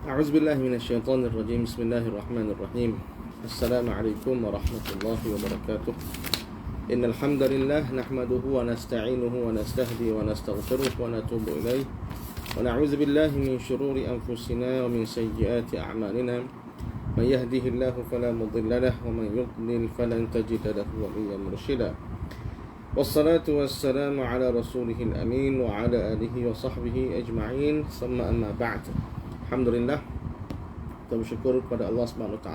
أعوذ بالله من الشيطان الرجيم. بسم الله الرحمن الرحيم. السلام عليكم ورحمة الله وبركاته. إن الحمد لله نحمده ونستعينه ونستهدي ونستغفره ونتوب إليه ونعوذ بالله من شرور أنفسنا ومن سيئات أعمالنا. من يهده الله فلا مضل له ومن يضلل فلن تجد له وليا مرشدا. والصلاة والسلام على رسوله الأمين وعلى آله وصحبه أجمعين. ثم أما بعد. Alhamdulillah, kita bersyukur kepada Allah SWT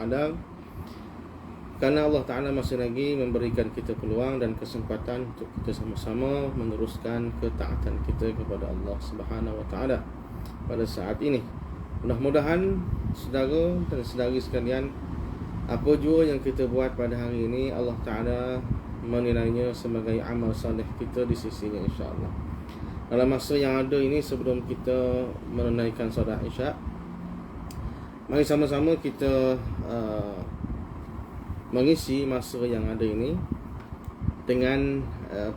karena Allah Ta'ala masih lagi memberikan kita peluang dan kesempatan untuk kita sama-sama meneruskan ketaatan kita kepada Allah SWT pada saat ini. Mudah-mudahan saudara dan saudari sekalian, apa jua yang kita buat pada hari ini, Allah Ta'ala menilainya sebagai amal salih kita di sisinya, insya-Allah. Dalam masa yang ada ini, sebelum kita menunaikan solat Isyak, mari sama-sama kita mengisi masa yang ada ini dengan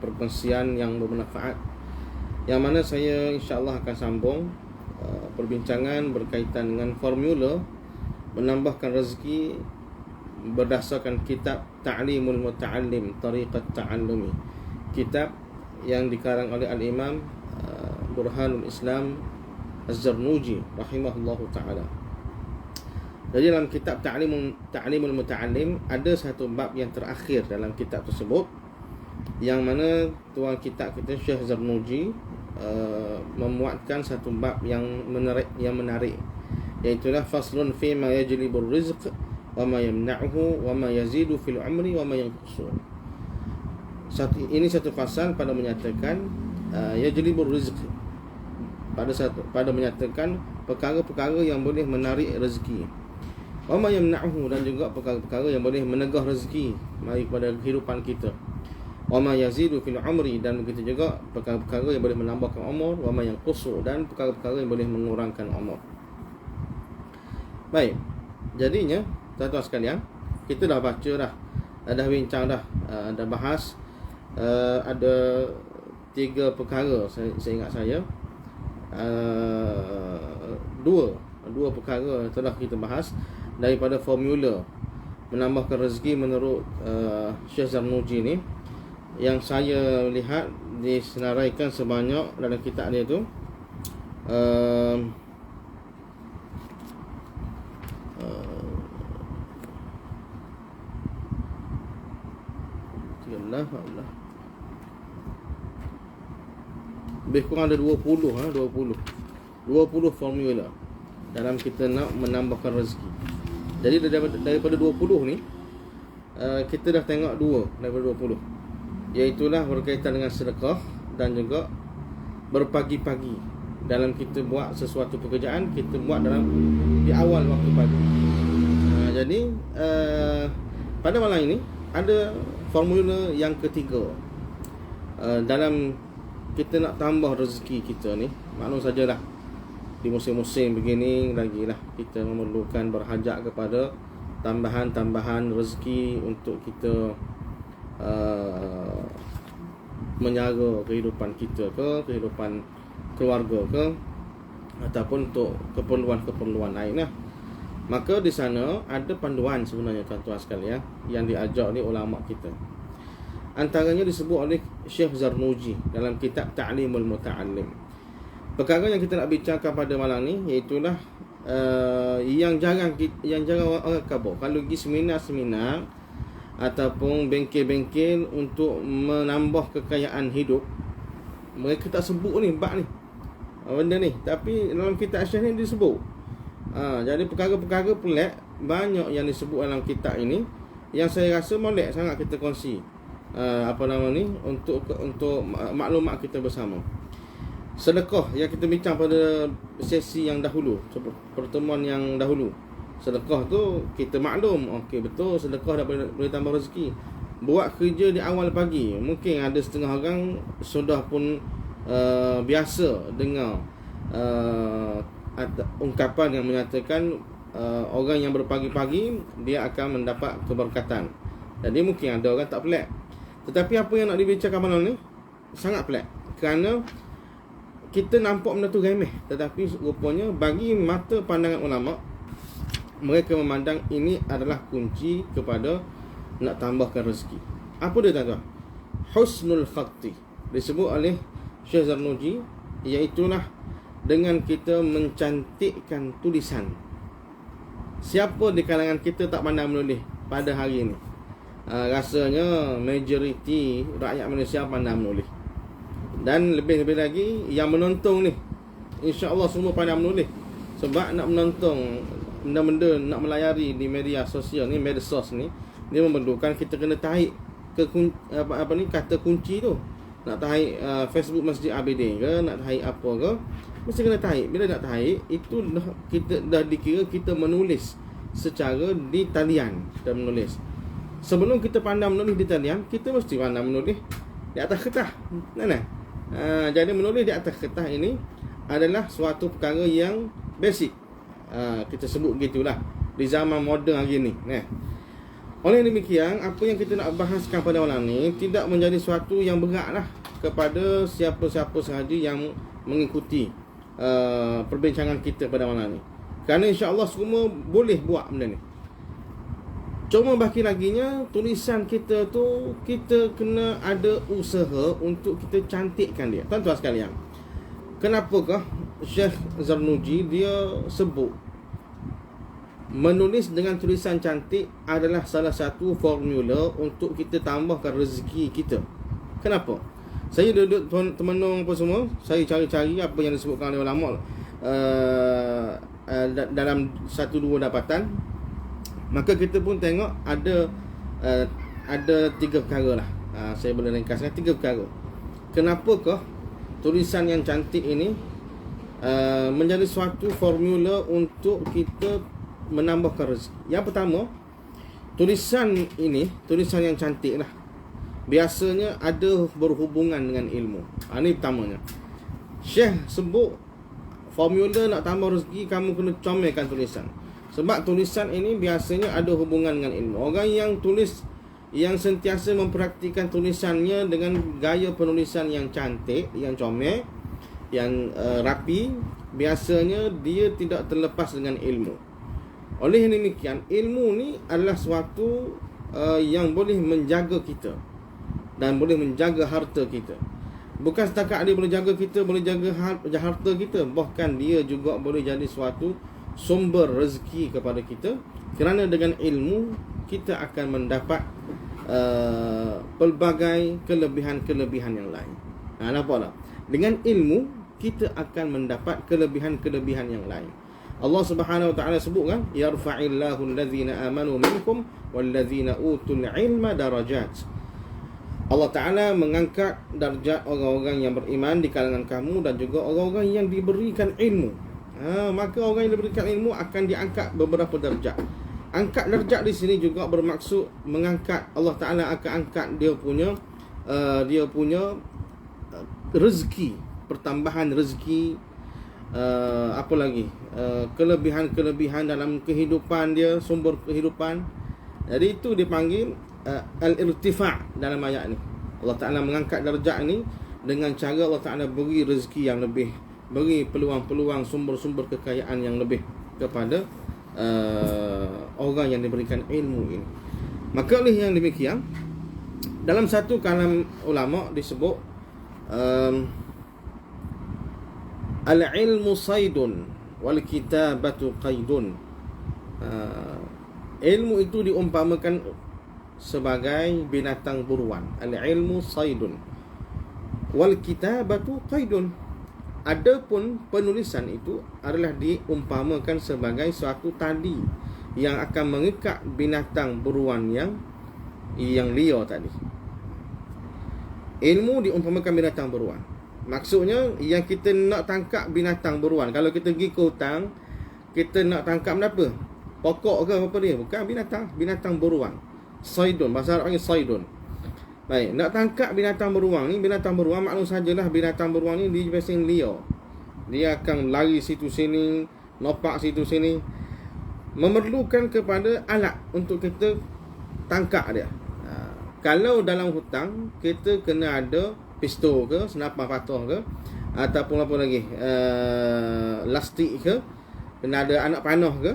perkongsian yang bermanfaat, yang mana saya insya-Allah akan sambung perbincangan berkaitan dengan formula menambahkan rezeki berdasarkan kitab Ta'limul Muta'allim, Tariqat Ta'allumi, kitab yang dikarang oleh Al-Imam Burhanul Islam Az-Zarnuji rahimahullahu ta'ala. Jadi dalam kitab Ta'limul Muta'allim ada satu bab yang terakhir dalam kitab tersebut, yang mana tuan kitab kita Syekh Zarnuji memuatkan satu bab yang menarik, iaitu faslun fi ma yajlibur rizq wa ma yamna'uhu wa ma yazidu fil umri wa ma yanqusu. Ini satu fasal pada menyatakan yajlibur rizq, pada menyatakan perkara-perkara yang boleh menarik rezeki, wa ma yamna'uhu, dan juga perkara-perkara yang boleh menegah rezeki mari kepada kehidupan kita, wa ma yazidu fil umri, dan begitu juga perkara-perkara yang boleh menambahkan umur, wa ma yanqusu, dan perkara-perkara yang boleh mengurangkan umur. Baik, jadinya tuan-tuan sekalian, kita dah baca dah bincang dah bahas ada 3 perkara, saya ingat saya dua perkara telah kita bahas daripada formula menambahkan rezeki menurut Syekh Zarnuji ni, yang saya lihat disenaraikan sebanyak dalam kitab dia tu lebih kurang ada 20 formula dalam kita nak menambahkan rezeki. Jadi daripada 20 ni, kita dah tengok 2 daripada 20, iaitulah berkaitan dengan sedekah dan juga berpagi-pagi. Dalam kita buat sesuatu pekerjaan, kita buat di awal waktu pagi. Jadi pada malam ini ada formula yang ketiga dalam kita nak tambah rezeki kita ni. Maklum sajalah, di musim-musim begini lagilah kita memerlukan berhajat kepada tambahan-tambahan rezeki untuk kita menjaga kehidupan kita ke, kehidupan keluarga ke, ataupun untuk keperluan-keperluan lain lah. Maka di sana ada panduan sebenarnya tuan-tuan sekalian yang diajar oleh ulama kita. Antaranya disebut oleh Syekh Zarnuji dalam kitab Ta'limul Muta'allim. Perkara yang kita nak bincangkan pada malam ni, iaitulah yang jarang orang kabur. Kalau pergi seminar-seminar ataupun bengkel-bengkel untuk menambah kekayaan hidup, mereka tak sebut ni bab ni, benda ni, tapi dalam kitab Syekh ni disebut. Jadi perkara-perkara pelik banyak yang disebut dalam kitab ini, yang saya rasa molek sangat kita kongsi untuk maklumat kita bersama. Sedekah yang kita bincang pada sesi yang dahulu, pertemuan yang dahulu. Sedekah tu kita maklum, okey, betul, sedekah boleh tambah rezeki. Buat kerja di awal pagi, mungkin ada setengah orang sudah pun biasa dengar ungkapan yang menyatakan orang yang berpagi-pagi dia akan mendapat keberkatan. Jadi mungkin ada orang tak pelik. Tetapi apa yang nak dibincangkan malam ni sangat pelik, kerana kita nampak benda tu remeh, tetapi rupanya bagi mata pandangan ulama, mereka memandang ini adalah kunci kepada nak tambahkan rezeki. Apa dia tuan-tuan? Husnul khatti disebut oleh Syekh Zarnuji, iaitulah dengan kita mencantikkan tulisan. Siapa di kalangan kita tak pandai menulis pada hari ini? Rasanya majoriti rakyat Malaysia pandai menulis. Dan lebih-lebih lagi yang menonton ni, insya-Allah semua pandai menulis. Sebab nak menonton benda-benda, nak melayari di media sosial ni, medsos ni, dia memerlukan kita kena tarik ke kata kunci tu. Nak tarik Facebook Masjid Abidin ke, nak tarik apa ke, mesti kena tarik. Bila nak tarik, itu kita dah dikira kita menulis secara di talian. Kita menulis. Sebelum kita pandai menulis di talian, kita mesti pandai menulis di atas kertas. Jadi menulis di atas kertas ini adalah suatu perkara yang basic. Kita sebut gitulah di zaman moden hari ni. Oleh demikian, apa yang kita nak bahaskan pada malam ni tidak menjadi suatu yang beratlah kepada siapa-siapa sahaja yang mengikuti perbincangan kita pada malam ni. Kerana insya-Allah semua boleh buat benda ni. Cuma baki laginya, tulisan kita tu kita kena ada usaha untuk kita cantikkan dia. Tuan-tuan sekalian, kenapakah Syekh Zarnuji dia sebut menulis dengan tulisan cantik adalah salah satu formula untuk kita tambahkan rezeki kita? Kenapa? Saya duduk temenung apa semua, saya cari-cari apa yang disebutkan oleh ulama dalam satu dua dapatan. Maka kita pun tengok ada 3 perkara lah. Saya boleh ringkaskan 3 perkara. Kenapakah tulisan yang cantik ini menjadi suatu formula untuk kita menambahkan rezeki? Yang pertama, tulisan yang cantik lah, biasanya ada berhubungan dengan ilmu. Ini pertamanya. Syekh sebut formula nak tambah rezeki, kamu kena comelkan tulisan. Sebab tulisan ini biasanya ada hubungan dengan ilmu. Orang yang tulis, yang sentiasa mempraktikkan tulisannya dengan gaya penulisan yang cantik, yang comel, yang rapi, biasanya dia tidak terlepas dengan ilmu. Oleh demikian, ilmu ni adalah suatu yang boleh menjaga kita dan boleh menjaga harta kita. Bukan setakat dia boleh jaga kita, boleh jaga harta kita, bahkan dia juga boleh jadi suatu sumber rezeki kepada kita. Kerana dengan ilmu kita akan mendapat pelbagai kelebihan-kelebihan yang lain. Nampak tak? Dengan ilmu kita akan mendapat kelebihan-kelebihan yang lain. Allah Subhanahu wa taala sebut kan, yarfa'illahu allazina amanu minkum wallazina utul ilma darajat. Allah Ta'ala mengangkat darjat orang-orang yang beriman di kalangan kamu dan juga orang-orang yang diberikan ilmu. Maka orang yang diberikan ilmu akan diangkat beberapa darjat. Angkat darjat di sini juga bermaksud mengangkat, Allah Ta'ala akan angkat dia punya rezeki, pertambahan rezeki, apa lagi, kelebihan-kelebihan dalam kehidupan dia, sumber kehidupan. Jadi itu dipanggil al-irtifa' dalam ayat ni. Allah Ta'ala mengangkat darjat ni dengan cara Allah Ta'ala beri rezeki yang lebih, beri peluang-peluang, sumber-sumber kekayaan yang lebih kepada orang yang diberikan ilmu ini. Maka oleh yang demikian, dalam satu kalam ulama disebut al-ilmu saydun wal kitabatu qaidun. Ilmu itu diumpamakan sebagai binatang buruan. Al-ilmu saydun wal kitabatu qaidun. Adapun penulisan itu adalah diumpamakan sebagai suatu tali yang akan mengikat binatang buruan yang liar tadi. Ilmu diumpamakan binatang buruan. Maksudnya yang kita nak tangkap binatang buruan. Kalau kita pergi ke hutang, kita nak tangkap apa? Pokok ke apa dia? Bukan binatang buruan. Saydun, bahasa Arab panggil saydun. Baik, nak tangkap binatang beruang ni, binatang beruang maklum sajalah binatang beruang ni dia biasanya liar. Dia akan lari situ sini, lopak situ sini. Memerlukan kepada alat untuk kita tangkap dia. Kalau dalam hutang kita kena ada pistol ke, senapan patah ke, ataupun apa lagi, lastik ke, kena ada anak panah ke,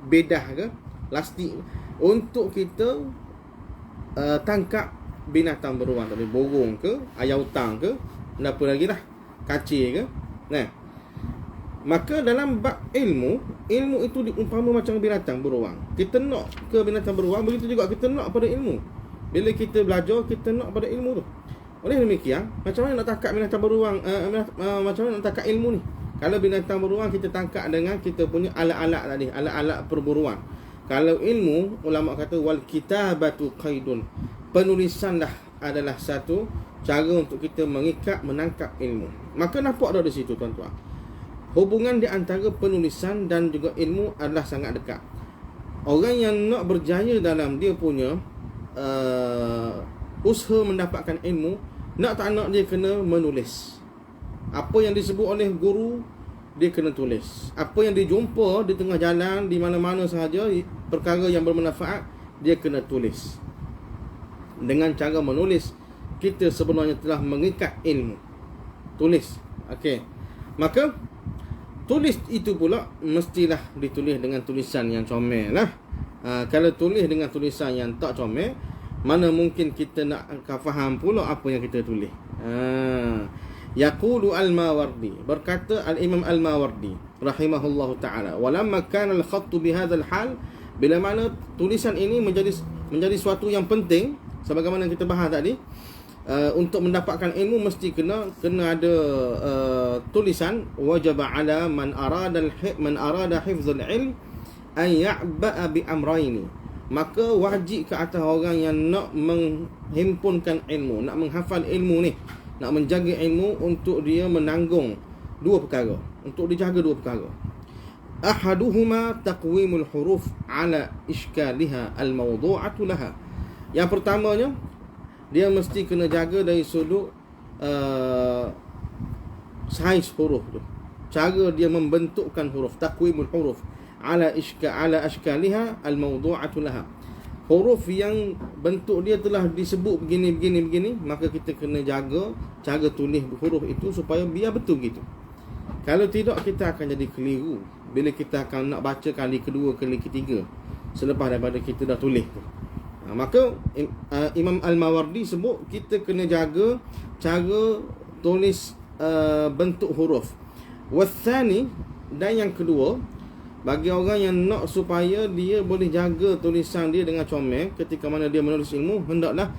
bedah ke, lastik, untuk kita tangkap binatang beruang tadi, burung ke, ayam utang ke, dan apa lagi lah, kacir ke. Nah, maka dalam bab ilmu itu diumpama macam binatang beruang. Kita nak ke binatang beruang, begitu juga kita nak pada ilmu. Bila kita belajar, kita nak pada ilmu tu. Oleh demikian, macam mana nak tangkap binatang beruang, macam mana nak tangkap ilmu ni? Kalau binatang beruang kita tangkap dengan kita punya alat-alat tadi, alat-alat perburuan. Kalau ilmu, ulama kata wal kitabatu qaidun. Penulisanlah adalah satu cara untuk kita mengikat, menangkap ilmu. Maka nampak dah di situ tuan-tuan, hubungan di antara penulisan dan juga ilmu adalah sangat dekat. Orang yang nak berjaya dalam dia punya usaha mendapatkan ilmu, nak tak nak dia kena menulis. Apa yang disebut oleh guru, dia kena tulis. Apa yang dijumpa di tengah jalan, di mana-mana sahaja, perkara yang bermanfaat, dia kena tulis. Dengan cara menulis, kita sebenarnya telah mengikat ilmu. Tulis. Okey. Maka tulis itu pula mestilah ditulis dengan tulisan yang comel lah. Kalau tulis dengan tulisan yang tak comel, mana mungkin kita nak faham pula apa yang kita tulis. Yaqulu al-Mawardi, berkata al-Imam al-Mawardi rahimahullahu ta'ala, walamma kana al-khattu bihadzal hal, bila mana tulisan ini menjadi suatu yang penting, sebagaimana kita bahas tadi, untuk mendapatkan ilmu mesti kena ada tulisan. Wajaba ala man arada hifzul ilm an ya'ba'a bi amrayni, maka wajib ke atas orang yang nak menghimpunkan ilmu, nak menghafal ilmu ni, nak menjaga ilmu, untuk dia menanggung dua perkara, untuk dijaga dua perkara. Ahaduhuma taqwimul huruf ala iskaliha al-mawdu'atu laha. Yang pertamanya, dia mesti kena jaga dari sudut saiz huruf tu, cara dia membentukkan huruf. Taqwimul huruf ala ashkaliha al-mawdu'atu laha. Huruf yang bentuk dia telah disebut begini, maka kita kena jaga cara tulis huruf itu supaya biar betul gitu. Kalau tidak, kita akan jadi keliru bila kita akan nak baca kali kedua, kali ketiga selepas daripada kita dah tulis tu. Maka Imam Al-Mawardi sebut kita kena jaga cara tulis bentuk huruf. Wathani, dan yang kedua, bagi orang yang nak supaya dia boleh jaga tulisan dia dengan comel ketika mana dia menulis ilmu, hendaklah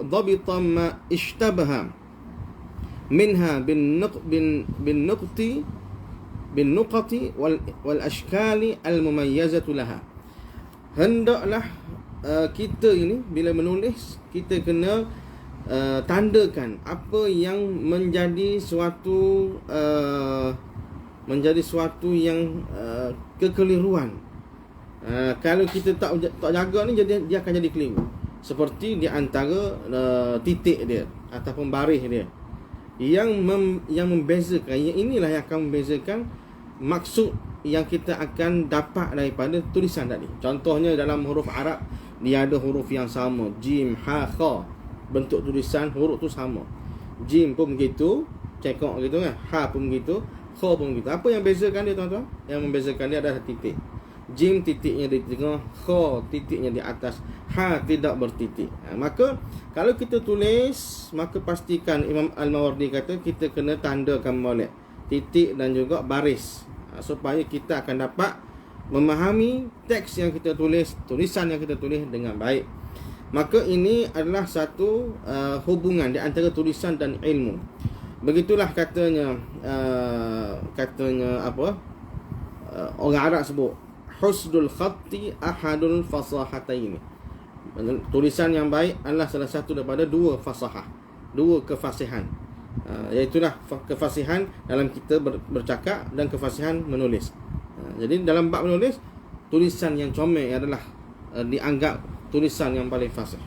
dhabitan ma ishtabaha minha bin nuqati wal ashkali al mumayyazatu laha. Hendaklah kita ini bila menulis, kita kena tandakan apa yang menjadi suatu yang kekeliruan. Kalau kita tak jaga ni, dia akan jadi keliru. Seperti di antara titik dia ataupun baris dia yang membezakan, inilah yang akan membezakan maksud yang kita akan dapat daripada tulisan tadi. Contohnya dalam huruf Arab, dia ada huruf yang sama, jim, ha, kha. Bentuk tulisan huruf tu sama. Jim pun begitu, cekok gitu kan. Ha pun begitu, kha pun begitu. Apa yang bezakan dia tuan-tuan? Yang membezakan dia adalah titik. Jim titiknya di tengah, kha titiknya di atas, ha tidak bertitik. Maka kalau kita tulis, maka pastikan, Imam Al-Mawardi kata, kita kena tandakan molek titik dan juga baris, supaya kita akan dapat memahami teks yang kita tulis, tulisan yang kita tulis dengan baik. Maka ini adalah satu hubungan di antara tulisan dan ilmu. Begitulah katanya orang Arab sebut husnul khatti ahadul fasahataini. Tulisan yang baik adalah salah satu daripada dua fasahah, dua kefasihan. Iaitulah kefasihan dalam kita bercakap dan kefasihan menulis. Jadi dalam bab menulis, tulisan yang comel adalah dianggap tulisan yang paling fasih.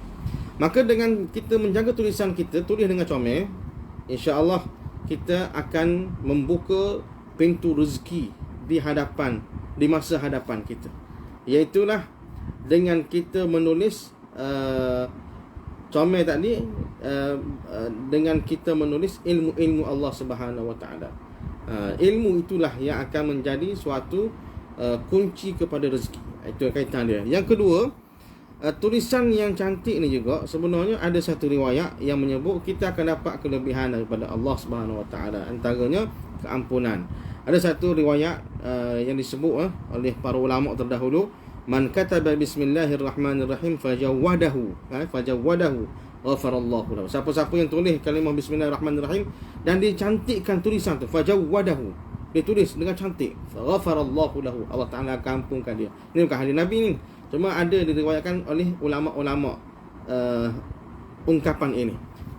Maka dengan kita menjaga tulisan kita, tulis dengan comel, insya-Allah kita akan membuka pintu rezeki di masa hadapan kita. Iaitulah dengan kita menulis comel tadi dengan kita menulis ilmu-ilmu Allah Subhanahu Wa Taala. Ilmu itulah yang akan menjadi suatu kunci kepada rezeki. Itu kaitan dia. Yang kedua, tulisan yang cantik ni juga sebenarnya ada satu riwayat yang menyebut kita akan dapat kelebihan daripada Allah Subhanahu Wa Taala, antaranya keampunan. Ada satu riwayat yang disebut oleh para ulama terdahulu, man kataba bismillahirrahmanirrahim fajawwadahu ghafarallahu lahu. Siapa-siapa yang tulis kalimah bismillahirrahmanirrahim dan dia cantikkan tulisan tu, fajawwadahu, dia tulis dengan cantik, ghafarallahu lahu, Allah Taala akan ampunkan dia. Ini bukan hadis Nabi ni, cuma ada diriwayatkan oleh ulama-ulama ungkapan ini.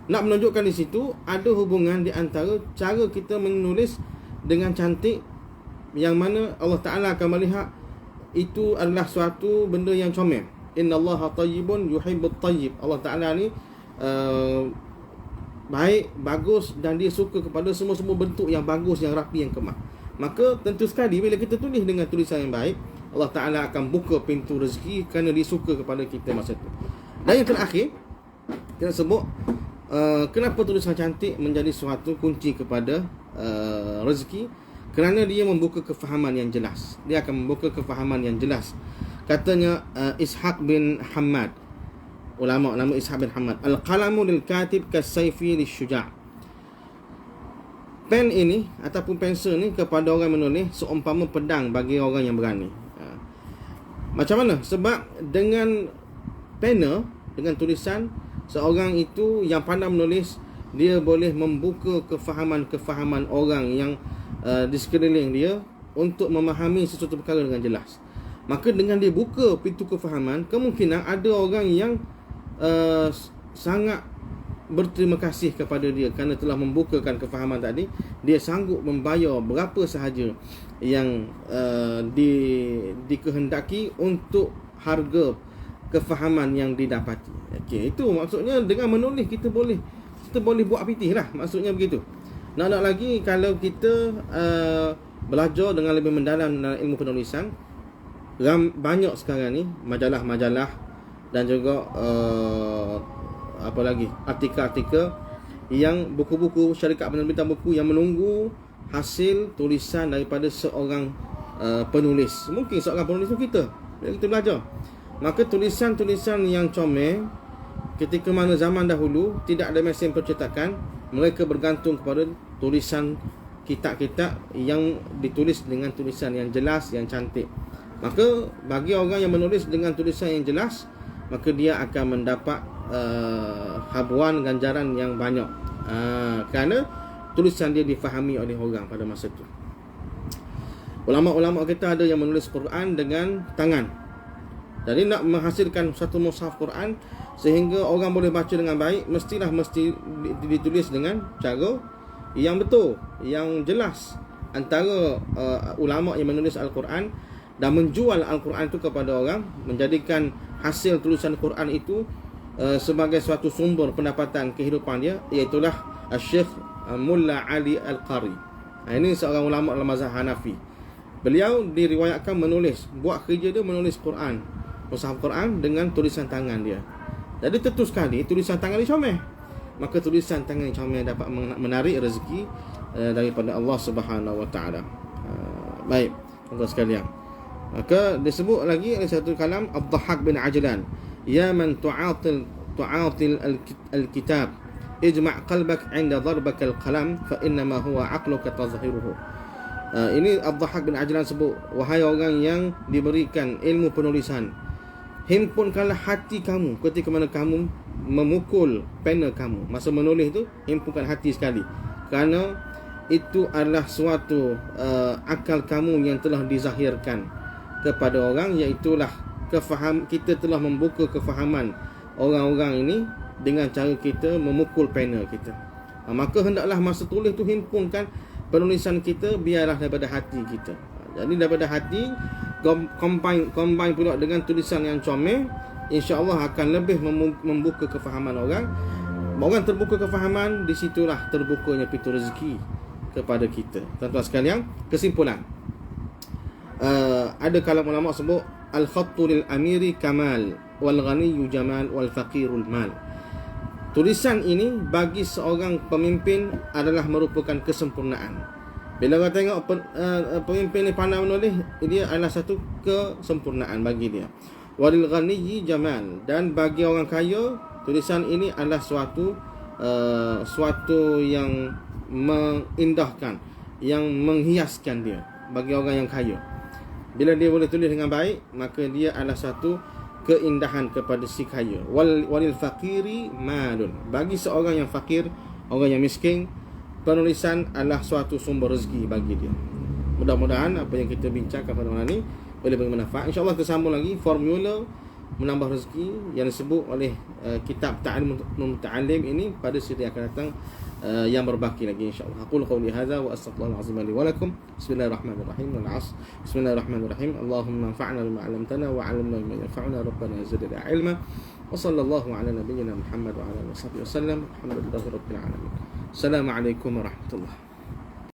Nak menunjukkan di situ ada hubungan di antara cara kita menulis dengan cantik, yang mana Allah Taala akan melihat itu adalah suatu benda yang comel. Innallaha tayyibun yuhibbut tayyib. Allah Taala ni baik, bagus, dan dia suka kepada semua-semua bentuk yang bagus, yang rapi, yang kemas. Maka tentu sekali bila kita tulis dengan tulisan yang baik, Allah Taala akan buka pintu rezeki kerana dia suka kepada kita masa itu. Dan yang terakhir, kita sebut kenapa tulisan cantik menjadi suatu kunci kepada rezeki, kerana dia membuka kefahaman yang jelas. Dia akan membuka kefahaman yang jelas. Katanya Ishaq bin Hamad, ulama nama Ishaq bin Hamad, al-qalamu lil katib kasayfi lisyuja'. Pen ini ataupun pensel ni kepada orang menulis seumpama pedang bagi orang yang berani. Macam mana? Sebab dengan pena, dengan tulisan, seorang itu yang pandai menulis, dia boleh membuka kefahaman-kefahaman orang yang di sekeliling dia untuk memahami sesuatu perkara dengan jelas. Maka dengan dia buka pintu kefahaman, kemungkinan ada orang yang sangat berterima kasih kepada dia kerana telah membukakan kefahaman tadi. Dia sanggup membayar berapa sahaja yang dikehendaki untuk harga kefahaman yang didapati. Okey, itu maksudnya dengan menulis kita boleh buat pitih lah, maksudnya begitu. Nak lagi, kalau kita belajar dengan lebih mendalam dalam ilmu penulisan, banyak sekarang ni majalah-majalah dan juga apa lagi, artikel-artikel yang buku-buku, syarikat penerbitan buku yang menunggu hasil tulisan daripada seorang penulis. Mungkin seorang penulis tu kita belajar. Maka tulisan-tulisan yang comel, ketika mana zaman dahulu tidak ada mesin percetakan, mereka bergantung kepada tulisan kitab-kitab yang ditulis dengan tulisan yang jelas, yang cantik. Maka bagi orang yang menulis dengan tulisan yang jelas, maka dia akan mendapat habuan ganjaran yang banyak, kerana tulisan dia difahami oleh orang pada masa itu. Ulama-ulama kita ada yang menulis Quran dengan tangan. Jadi nak menghasilkan satu mushaf Quran sehingga orang boleh baca dengan baik, mesti ditulis dengan cara yang betul, yang jelas. Antara ulama yang menulis Al-Quran dan menjual Al-Quran itu kepada orang, menjadikan hasil tulisan Quran itu sebagai suatu sumber pendapatan kehidupan dia, iaitulah Syekh Mulla Ali Al-Qari. Ini seorang ulama dalam mazhab Hanafi. Beliau diriwayatkan menulis, buat kerja dia menulis Quran, mushaf Quran dengan tulisan tangan dia. Jadi tentu sekali tulisan tangan dia comel. Maka tulisan tangan yang comel dapat menarik rezeki daripada Allah Subhanahu Wa Taala. Baik, tuan-tuan sekalian. Maka disebut lagi ada satu kalam Ad-Dhahhak bin Ajlan, ya man tu'atil al-kitab ijma' qalbak 'inda darbaka al-qalam fa innama huwa 'aqluka tazhiruhu. Ini Ad-Dhahhak bin Ajlan sebut, wahai orang yang diberikan ilmu penulisan, himpunkanlah hati kamu ketika mana kamu memukul pena kamu. Masa menulis tu, himpunkan hati sekali, kerana itu adalah suatu akal kamu yang telah dizahirkan kepada orang, iaitulah kita telah membuka kefahaman orang-orang ini dengan cara kita memukul pena kita. Maka hendaklah masa tulis tu himpunkan penulisan kita, biarlah daripada hati kita. Jadi daripada hati combine pula dengan tulisan yang comel, insya-Allah akan lebih membuka kefahaman orang. Orang terbuka kefahaman, di situlah terbukanya pintu rezeki kepada kita. Tuan-tuan sekalian, kesimpulan. Ada kalam ulama sebut al-khattu lil amiri kamal wal ghaniyyu jamal wal faqirul mal. tulisan ini bagi seorang pemimpin adalah merupakan kesempurnaan. Bila orang tengok pemimpin ni pandai menulis, dia adalah satu kesempurnaan bagi dia. Walil ghaniyyi jamal, dan bagi orang kaya tulisan ini adalah suatu yang mengindahkan, yang menghiaskan dia bagi orang yang kaya. Bila dia boleh tulis dengan baik, maka dia adalah satu keindahan kepada si kaya. Walil faqiri malun, bagi seorang yang fakir, orang yang miskin, penulisan adalah suatu sumber rezeki bagi dia. Mudah-mudahan apa yang kita bincangkan pada malam ni boleh bermanfaat. InsyaAllah kita sambung lagi formula menambah rezeki yang disebut oleh kitab Ta'lim Muta'allim ini pada siri akan datang, yang berbaki lagi insyaAllah. Aqulu qawli hadha wa astaghfirullahal azim li wa lakum. Bismillahirrahmanirrahim. Wal 'asr. Bismillahirrahmanirrahim. Allahumma anfa'na bima 'allamtana wa 'allimna bima yanfa'una. Rabbana zidna 'ilma. Wa sallallahu ala nabiyyina Muhammad wa ala alihi wasallam. Alhamdulillahi rabbil alamin. Assalamualaikum warahmatullahi